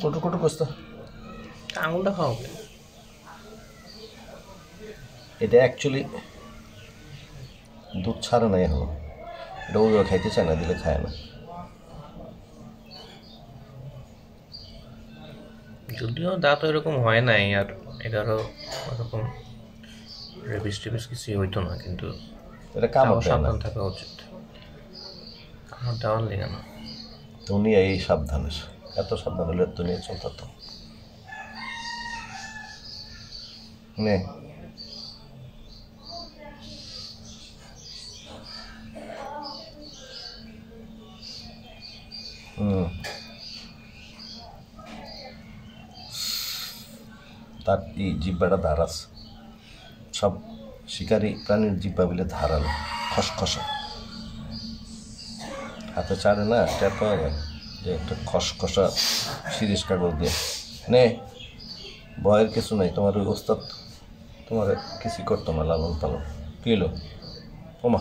কুটু কুটু করছে। আঙুলটা খাওয়াবে। এটা অ্যাকচুয়ালি দুধ ছাড়ে না এখনো, এটা ওইভাবে খাইতে চায় না, দিলে খায় না। যদিও দাঁত এরকম হয় নাই, আর এটারও ওরকম রেবিস টেবিস কিছুই হইতো না, কিন্তু এটা কামড় দেয় না, সাবধান থাকা উচিত। কামড় দেওয়ার লেগে না, উনি এই সাবধানে, এত সাবধান হলে তো নিয়ে চলতে তো নে। তার এই জিব্বাটা ধার আছে, সব শিকারী প্রাণীর জিব্বা বিলে ধারালো, খসখসে, হাতে চাড়ে না, টের পাওয়া যায় যে একটা খসখসা শিরিষ কাগজ দিয়ে। নে, ভয়ের কিছু নাই, তোমার ওই ওস্তাদ তোমার কিছু করতো না, লালন পালন। কি হলো ওমা?